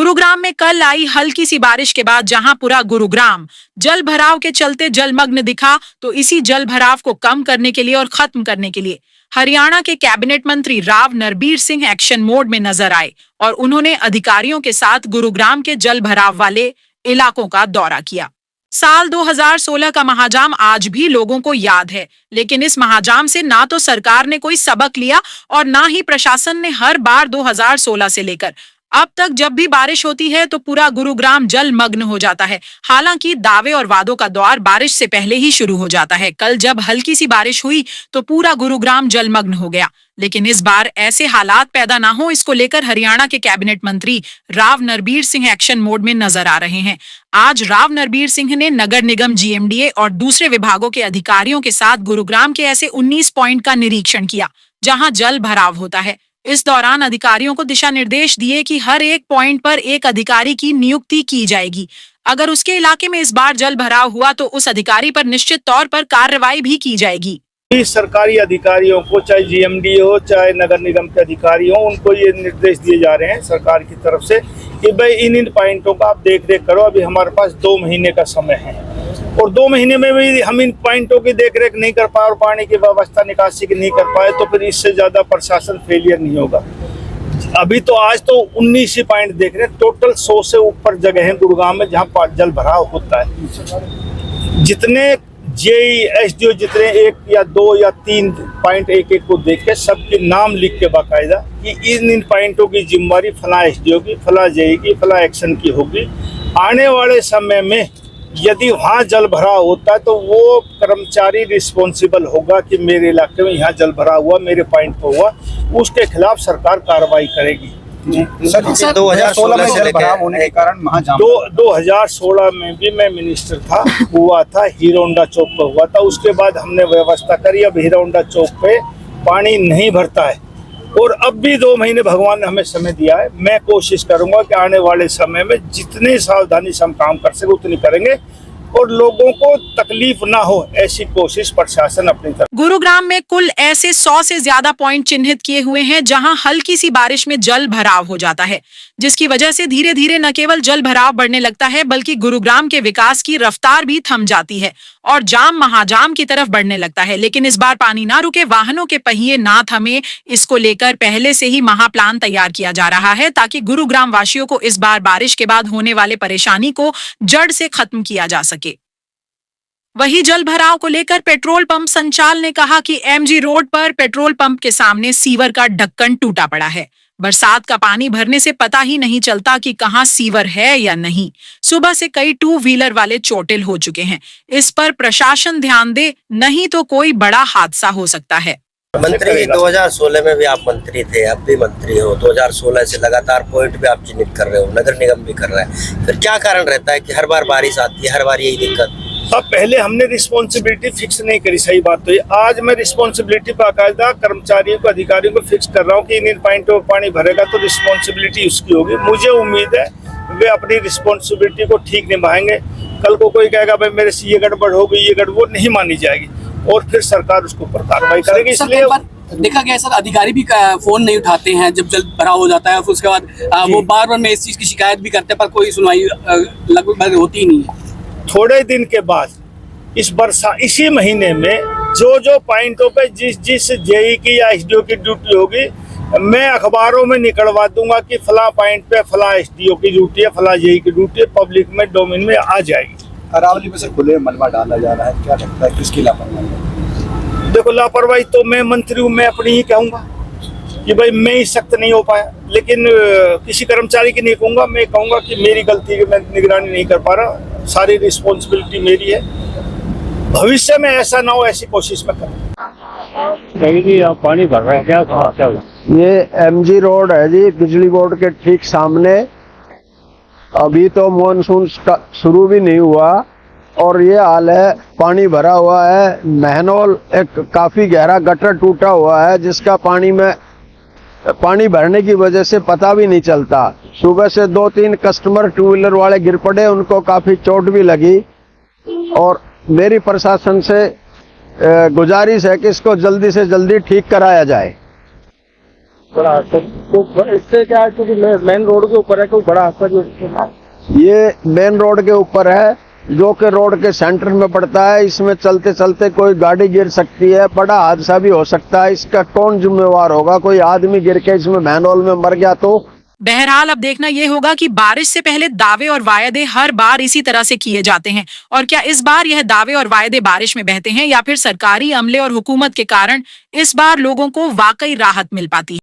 गुरुग्राम में कल आई हल्की सी बारिश के बाद जहां पूरा गुरुग्राम जल भराव के चलते जलमग्न दिखा, तो इसी जल भराव को कम करने के लिए और खत्म करने के लिए हरियाणा के कैबिनेट मंत्री राव नरबीर सिंह एक्शन मोड में नजर आए और उन्होंने अधिकारियों के साथ गुरुग्राम के जल भराव वाले इलाकों का दौरा किया। साल 2016 का महाजाम आज भी लोगों को याद है, लेकिन इस महाजाम से ना तो सरकार ने कोई सबक लिया और ना ही प्रशासन ने हर बार 2016 से लेकर अब तक जब भी बारिश होती है तो पूरा गुरुग्राम जलमग्न हो जाता है। हालांकि दावे और वादों का दौर बारिश से पहले ही शुरू हो जाता है। कल जब हल्की सी बारिश हुई तो पूरा गुरुग्राम जलमग्न हो गया, लेकिन इस बार ऐसे हालात पैदा ना हो, इसको लेकर हरियाणा के कैबिनेट मंत्री राव नरबीर सिंह एक्शन मोड में नजर आ रहे हैं। आज राव नरबीर सिंह ने नगर निगम जीएमडीए और दूसरे विभागों के अधिकारियों के साथ गुरुग्राम के ऐसे 19 पॉइंट का निरीक्षण किया जहां जल भराव होता है। इस दौरान अधिकारियों को दिशा निर्देश दिए कि हर एक पॉइंट पर एक अधिकारी की नियुक्ति की जाएगी। अगर उसके इलाके में इस बार जल भराव हुआ तो उस अधिकारी पर निश्चित तौर पर कार्रवाई भी की जाएगी। सरकारी अधिकारियों को, चाहे जीएमडी हो चाहे नगर निगम के अधिकारी हो, उनको ये निर्देश दिए जा रहे हैं सरकार की तरफ से कि भाई इन पॉइंटों का आप देख रेख करो। अभी हमारे पास 2 महीने का समय है और 2 महीने में भी हम इन पॉइंटों की देख रेख नहीं कर पाए और पानी की व्यवस्था निकासी की नहीं कर पाए तो फिर इससे ज्यादा प्रशासन फेलियर नहीं होगा। अभी तो आज तो 19 ही पॉइंट देख रहे हैं, टोटल 100 से ऊपर जगह है गुरुग्राम में जहाँ जल भराव होता है। जितने जेई एसडीओ जितने 1 या 2 या 3 पॉइंट एक को देख के सबके नाम लिख के बाकायदा कि इन पॉइंटों की जिम्मेदारी फला एसडीओ की, फला जेई की, फला एक्शन की होगी। आने वाले समय में यदि वहाँ जल भराव होता है तो वो कर्मचारी रिस्पॉन्सिबल होगा कि मेरे इलाके में यहाँ जल भराव हुआ, मेरे पॉइंट पर हुआ, उसके खिलाफ सरकार कार्रवाई करेगी। सर 2016 में जल भराव होने के कारण महाजाम 2016 में भी मैं मिनिस्टर था, हुआ था, हीरो होंडा चौक पर हुआ था। उसके बाद हमने व्यवस्था करी, अब हीरो होंडा चौक पे पानी नहीं भरता है और अब भी 2 महीने भगवान ने हमें समय दिया है। मैं कोशिश करूंगा कि आने वाले समय में जितनी सावधानी से हम काम कर सके उतनी करेंगे और लोगों को तकलीफ ना हो ऐसी कोशिश प्रशासन अपनी तरफ। गुरुग्राम में कुल ऐसे 100 से ज्यादा पॉइंट चिन्हित किए हुए हैं जहां हल्की सी बारिश में जल भराव हो जाता है, जिसकी वजह से धीरे धीरे न केवल जल भराव बढ़ने लगता है बल्कि गुरुग्राम के विकास की रफ्तार भी थम जाती है और जाम महाजाम की तरफ बढ़ने लगता है। लेकिन इस बार पानी ना रुके, वाहनों के पहिए ना थमे, इसको लेकर पहले से ही महाप्लान तैयार किया जा रहा है ताकि गुरुग्राम वासियों को इस बार बारिश के बाद होने वाले परेशानी को जड़ से खत्म किया जा सके। वहीं जल भराव को लेकर पेट्रोल पंप संचालक ने कहा कि एमजी रोड पर पेट्रोल पंप के सामने सीवर का ढक्कन टूटा पड़ा है। बरसात का पानी भरने से पता ही नहीं चलता कि कहां सीवर है या नहीं। सुबह से कई 2 व्हीलर वाले चोटिल हो चुके हैं। इस पर प्रशासन ध्यान दे, नहीं तो कोई बड़ा हादसा हो सकता है। मंत्री 2016 में भी आप मंत्री थे, अब भी मंत्री हो। 2016 से लगातार पॉइंट भी आप चिन्हित कर रहे हो, नगर निगम भी कर रहा है, फिर क्या कारण रहता है कि हर बार बारिश आती है, हर बार यही दिक्कत? अब पहले हमने रिस्पॉन्सिबिलिटी फिक्स नहीं करी, सही बात तो ये। आज मैं रिस्पॉन्सिबिलिटी बाकायदा कर्मचारियों को, अधिकारियों को फिक्स कर रहा हूँ कि इन पॉइंटों पर पानी भरेगा तो रिस्पॉन्सिबिलिटी उसकी होगी। मुझे उम्मीद है वे अपनी रिस्पॉन्सिबिलिटी को ठीक निभाएंगे। कल को कोई कहेगा भाई मेरे से ये गड़बड़ हो गई, ये गड़बड़, वो नहीं मानी जाएगी और फिर सरकार उसके ऊपर कार्रवाई करेगी। इसलिए देखा गया सर, अधिकारी भी फोन नहीं उठाते हैं जब जल भराव हो जाता है, फिर उसके बाद वो बार-बार में इस चीज की शिकायत भी करते हैं पर कोई सुनवाई लगभग होती ही नहीं है। थोड़े दिन के बाद इसी महीने में जो पॉइंटों पे जिस जेई की या एसडीओ की ड्यूटी होगी, मैं अखबारों में निकलवा दूंगा कि फला पॉइंट पे फला एसडीओ की ड्यूटी है, फला जेई की ड्यूटी है, पब्लिक में डोमेन में आ जाएगी। अरावली में सर खुले मलबा डाला जा रहा है, क्या लगता है किसकी लापरवाही? देखो, लापरवाही तो मैं मंत्री हूँ, मैं अपनी ही कहूँगा कि भाई मैं ही सख्त नहीं हो पाया, लेकिन किसी कर्मचारी की नहीं कहूँगा। मैं कहूँगा कि मेरी गलती है, मैं निगरानी नहीं कर पा रहा, सारी रिस्पॉन्सिबिलिटी मेरी है। भविष्य में ऐसा ना हो ऐसी कोशिश में करें। पानी भर रहा है क्या? ये एमजी रोड है जी, बिजली बोर्ड के ठीक सामने। अभी तो मानसून शुरू भी नहीं हुआ और ये हाल है, पानी भरा हुआ है। महनौल एक काफी गहरा गटर टूटा हुआ है जिसका पानी भरने की वजह से पता भी नहीं चलता। सुबह से 2-3 कस्टमर 2 व्हीलर वाले गिर पड़े, उनको काफी चोट भी लगी और मेरी प्रशासन से गुजारिश है कि इसको जल्दी से जल्दी ठीक कराया जाए। बड़ा हादसा तो इससे क्या है, क्योंकि मेन रोड के ऊपर है, कोई बड़ा हादसा जो ये मेन रोड के ऊपर है, जो कि रोड के सेंटर में पड़ता है। इसमें चलते चलते कोई गाड़ी गिर सकती है, बड़ा हादसा भी हो सकता है। इसका कौन जिम्मेवार होगा? कोई आदमी गिर के इसमें मैनहोल में मर गया तो? बहरहाल अब देखना यह होगा कि बारिश से पहले दावे और वायदे हर बार इसी तरह से किए जाते हैं, और क्या इस बार यह दावे और वायदे बारिश में बहते हैं, या फिर सरकारी अमले और हुकूमत के कारण इस बार लोगों को वाकई राहत मिल पाती है।